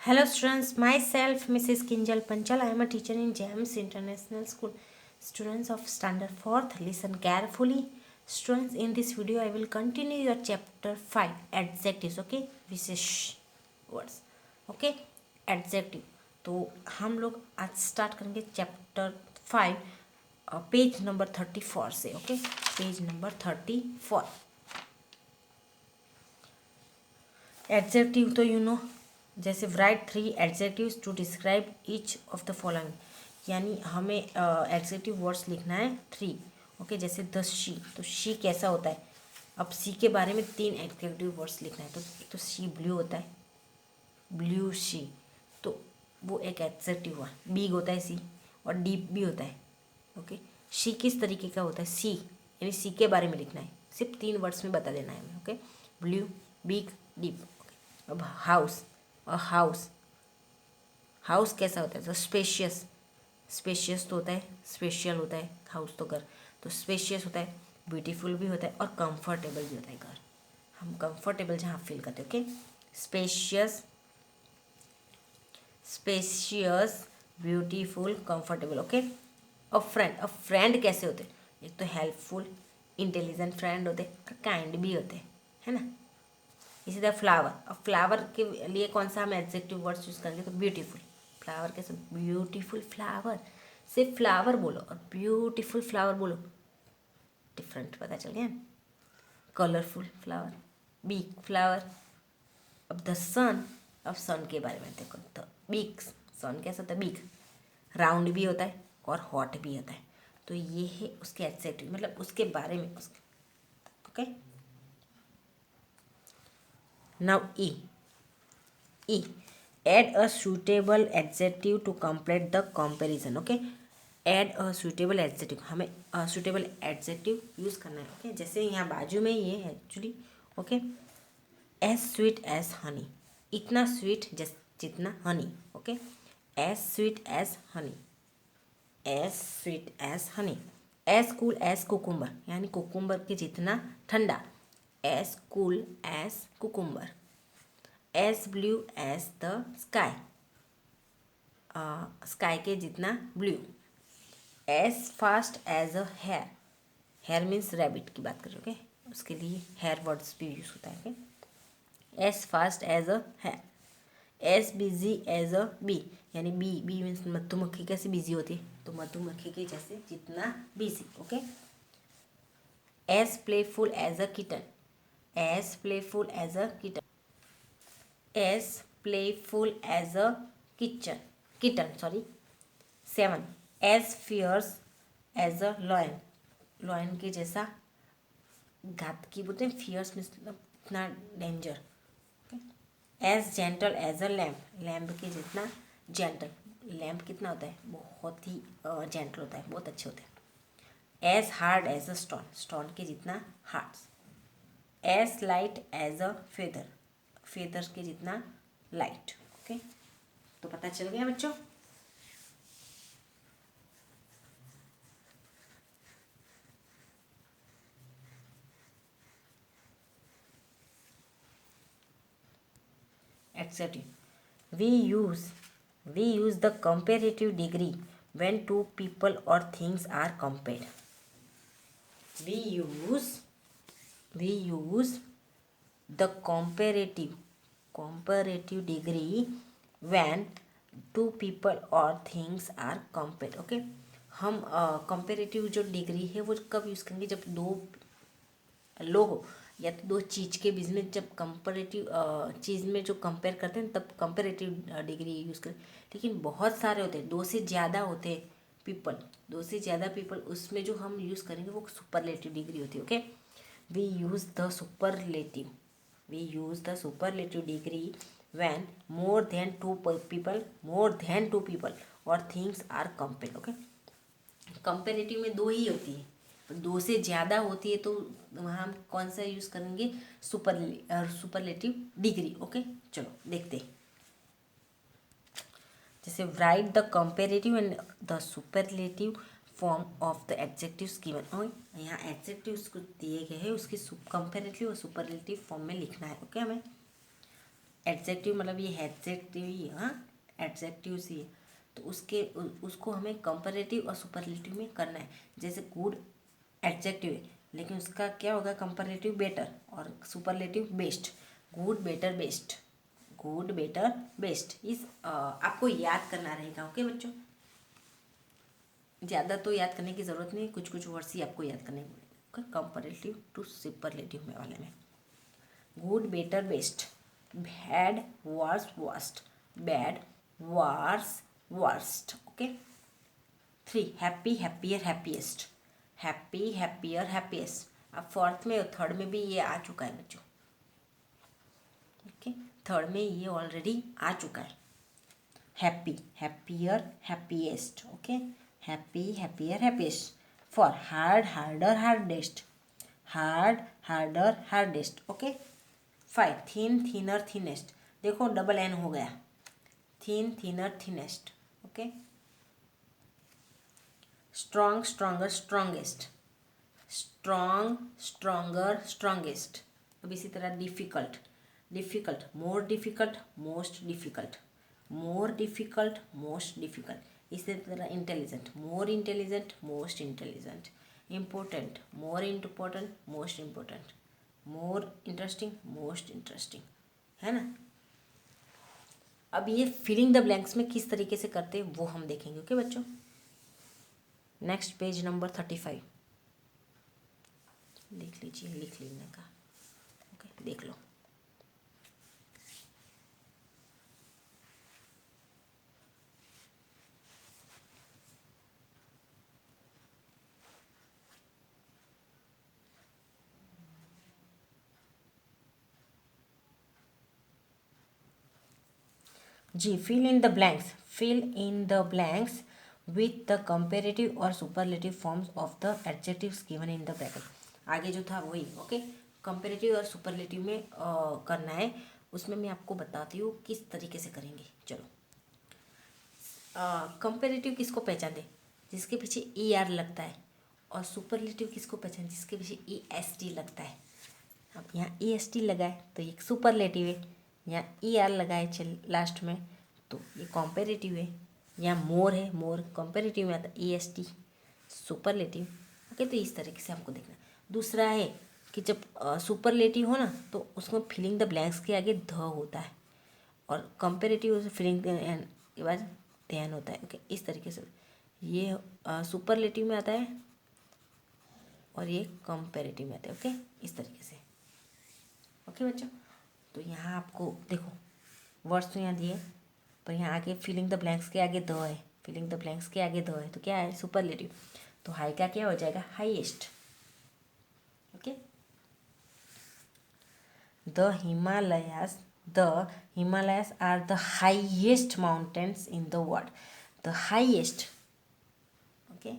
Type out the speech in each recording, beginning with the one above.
Hello students, myself Mrs. Kinjal Panchal. I am a teacher in GEMS International School. Students of standard 4th, listen carefully. Students, in this video I will continue your chapter 5 adjectives. Okay, wishes words. Okay, adjective. तो हम लोग आज start करेंगे chapter 5 page number 34 से. Okay, page number 34. Adjective तो you know, जैसे write 3 adjectives to describe each of the following, यानी हमें एडजेक्टिव वर्ड्स लिखना है 3. ओके, जैसे द शी, तो शी कैसा होता है. अब सी के बारे में 3 एडजेक्टिव वर्ड्स लिखना है. तो एक तो शी ब्लू होता है, ब्लू शी, तो वो एक एडजेक्टिव हुआ. बिग होता है सी, और डीप भी होता है. ओके, शी किस तरीके का होता है, सी यानी सी के बारे में लिखना है. सिर्फ 3 वर्ड्स में बता देना है हमें. Okay, blue, big, deep. अब हाउस, हाउस, हाउस कैसा होता है, तो स्पेशियस, स्पेशियस तो होता है, स्पेशियल होता है. हाउस तो घर, तो स्पेशियस होता है, ब्यूटीफुल भी होता है, और कंफर्टेबल भी होता है घर. हम कंफर्टेबल जहाँ फील करते हैं. Okay, spacious, spacious, beautiful, comfortable. Okay, अब फ्रेंड, अब फ्रेंड कैसे होते हैं, एक तो हेल्पफुल, इंटेलिजेंट फ्रेंड होते हैं, काइंड भी होते हैं, है ना. इसी तरह फ्लावर, अब फ्लावर के लिए कौन सा हम एडजेक्टिव वर्ड्स यूज़ करेंगे, तो ब्यूटीफुल. फ्लावर कैसे, ब्यूटीफुल फ्लावर. सिर्फ फ्लावर बोलो और ब्यूटीफुल फ्लावर बोलो, डिफरेंट पता चल गया. Colourful flower, big flower. अब द सन, अब सन के बारे में देखो, द बिग सन कैसा होता है, बिग, राउंड भी होता है और हॉट भी होता है. तो ये है उसके एडजेक्टिव, मतलब उसके बारे में उसके. Okay, now E. Add a suitable adjective to complete the comparison. Okay, add a suitable adjective, हमें suitable adjective यूज़ करना है. ओके, जैसे यहाँ बाजू में ये है actually. Okay, as sweet as honey, इतना स्वीट जितना Honey. Okay, as sweet as honey, as sweet as honey. as cool as cucumber, यानी कुकुम्बर के जितना ठंडा, as cool as cucumber. as blue as the sky, sky के जितना blue. as fast as a hair, hair means rabbit की बात करें. Okay, उसके लिए हेयर वर्ड्स भी यूज होता है. Okay, as fast as a hair. as busy as a bee, यानी बी मीन्स मधुमक्खी कैसे बिजी होती है, तो मधुमक्खी के जैसे जितना busy. Okay, as playful as a kitten, as playful as a kitten. as playful as a kitten. Sorry. 7. as fierce as a lion के जैसा घात की बोलते हैं. फियर्स मतलब इतना danger. as gentle as a lamb के जितना जेंटल. लैम्प कितना होता है, बहुत ही जेंटल होता है, बहुत अच्छे होते हैं. as hard as a stone के जितना hard. as light as a feather के जितना लाइट. ओके, तो पता चल गया बच्चों. Adjective. We use the comparative degree when two people or things are compared. We use the comparative degree when two people or things are compared. Okay, हम comparative जो degree है वो कब यूज़ करेंगे, जब दो लोग हो या तो दो चीज़ के बीच में, जब कंपेरेटिव चीज़ में जो कंपेयर करते हैं तब कंपेरेटिव डिग्री यूज़ करें. लेकिन बहुत सारे होते हैं, 2 से ज़्यादा होते हैं पीपल, 2 से ज़्यादा पीपल, उसमें जो हम यूज़ करेंगे वो सुपरलेटिव डिग्री होती है. Okay, we use the superlative degree when more than two people और things are compare. Okay, comparative में 2 ही होती है, 2 से ज़्यादा होती है तो वहाँ हम कौन सा यूज़ करेंगे, सुपरलेटिव डिग्री. ओके, चलो देखते हैं. जैसे right the comparative and the superlative form of the adjectives given. और यहाँ एडजेक्टिव्स को दिए गए हैं, उसकी कंपेरेटिव और सुपरलेटिव फॉर्म में लिखना है. ओके, हमें एडजेक्टिव मतलब ये एडजेक्टिव ही है, हाँ एडजेक्टिव ही है, तो उसको हमें कंपैरेटिव और सुपरलेटिव में करना है। जैसे गुड एडजेक्टिव है, लेकिन उसका क्या होगा कंपैरेटिव बेटर और superlative best. Good better best, good better best, इस आपको याद करना रहेगा। ओके बच्चों, ज़्यादा तो याद करने की ज़रूरत नहीं, कुछ कुछ वर्ड्स ही आपको याद करने पड़ेगा कंपैरेटिव टू सुपरलेटिव में वाले में। Good better best, bad worse worst, bad worse worst. Okay 3 happy happier happiest, happy happier happiest. अब फोर्थ में और थर्ड में भी ये आ चुका है बच्चों। ओके थर्ड में ये ऑलरेडी आ चुका है, happy happier happiest. Okay happy happier happiest. For hard harder hardest, hard harder hardest. Okay 5 thin thinner thinnest, देखो डबल एन हो गया, thin thinner thinnest. Okay strong stronger strongest, strong stronger strongest. अब इसी तरह difficult difficult, more difficult most difficult, more difficult most difficult. इसी तरह intelligent, more intelligent most intelligent, important more important most important, more interesting most interesting, है ना। अब ये filling the blanks में किस तरीके से करते हैं वो हम देखेंगे। ओके बच्चों, नेक्स्ट पेज नंबर 35 देख लीजिए, लिख लेने का। ओके देख लो। जी fill in the blanks, fill in the blanks with the comparative और superlative forms of the adjectives given in the bracket. आगे जो था वही। ओके कंपेरेटिव और सुपरलेटिव में करना है, उसमें मैं आपको बताती हूँ किस तरीके से करेंगे। चलो कंपेरेटिव किसको पहचानते, जिसके पीछे ई आर लगता है, और सुपरलेटिव किसको पहचान, जिसके पीछे ई एस टी लगता है। अब यहाँ ई एस टी लगा है तो ये सुपरलेटिव है, यहाँ ई आर लगा है चल लास्ट में तो ये कॉम्पेरेटिव है। यहाँ मोर है, मोर कंपेरेटिव में आता है, ई एस टी सुपरलेटिव। ओके तो इस तरीके से हमको देखना। दूसरा है कि जब सुपरलेटिव हो ना तो उसमें फिलिंग द ब्लैंक्स के आगे ध होता है, और कंपेरेटिव फिलिंग के बाद ध्यान होता है। ओके इस तरीके से ये सुपरलेटिव में आता है और ये कंपेरेटिव में आता है। ओके इस तरीके से। ओके बच्चों, तो यहाँ आपको देखो वर्ड्स तो यहाँ दिए, पर यहाँ आगे फिलिंग द ब्लैंक्स के आगे द है, फिलिंग द ब्लैंक्स के आगे द है तो क्या है सुपरलेटिव, तो हाई का क्या हो जाएगा highest. Okay the Himalayas are the highest mountains in the world, the highest. Okay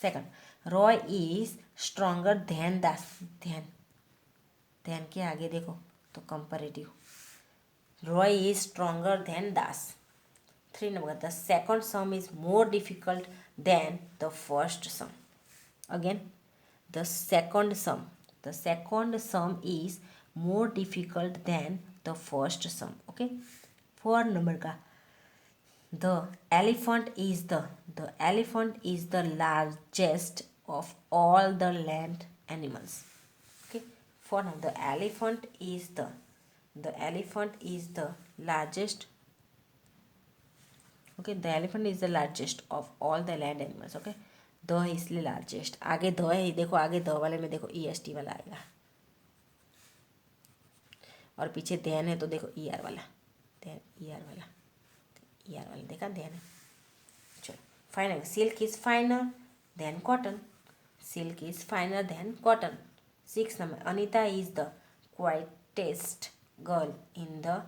second Roy is stronger than Das, ध्यान के आगे देखो तो comparative, Roy is stronger than Das. 3 number the second sum is more difficult than the first sum, again the second sum is more difficult than the first sum. Okay 4 number का the elephant is the largest of all the land animals. Okay, for now the elephant is the largest. Okay, the elephant is the largest of all the land animals. Okay, the इसलिए largest, आगे the है देखो, आगे the वाले में देखो ई S T वाला आएगा, और पीछे ध्यान है तो देखो ई आर वाला, ध्यान ई आर वाला देखा ध्यान है। चलो final silk is finer than cotton, silk is finer than cotton. 6 number Anita is the quietest girl in the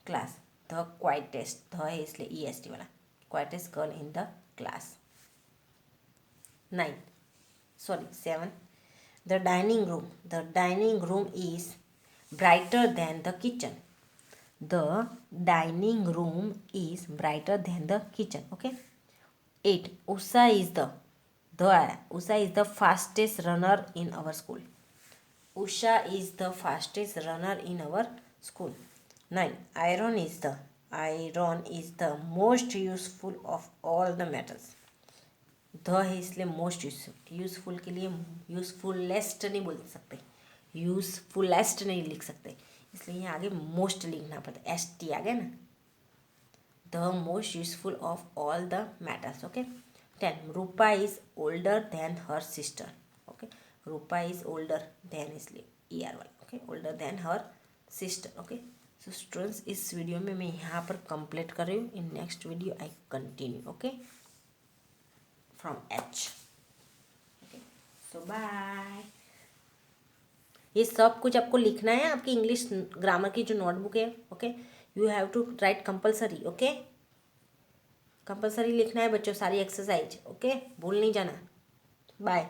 class, the quietest the है इसलिए ई एस टी वाला, quietest girl in the class. 7 the dining room is brighter than the kitchen, the dining room is brighter than the kitchen. Okay 8 Usha is the fastest runner in our school, Usha is the fastest runner in our school. 9. Iron is the most useful of all the metals. The है इसलिए most useful के लिए यूजफुलेस्ट नहीं बोल सकते, यूजफुलेस्ट नहीं लिख सकते, इसलिए यहाँ आगे मोस्ट लिखना पड़ता है, ST आ गया ना. The most useful of all the metals. Okay. 10. Rupa is older than her sister. Okay. Rupa is older than इसलिए ER वाला. Okay. Older than her sister. Okay. So students इस वीडियो में मैं यहाँ पर कंप्लीट कर रही हूँ. In next video I continue. Okay from H. Okay so bye. ये सब कुछ आपको लिखना है आपकी इंग्लिश ग्रामर की जो नोटबुक है. Okay you have to write compulsory. Okay compulsory लिखना है बच्चों सारी एक्सरसाइज. ओके भूल नहीं जाना. बाय.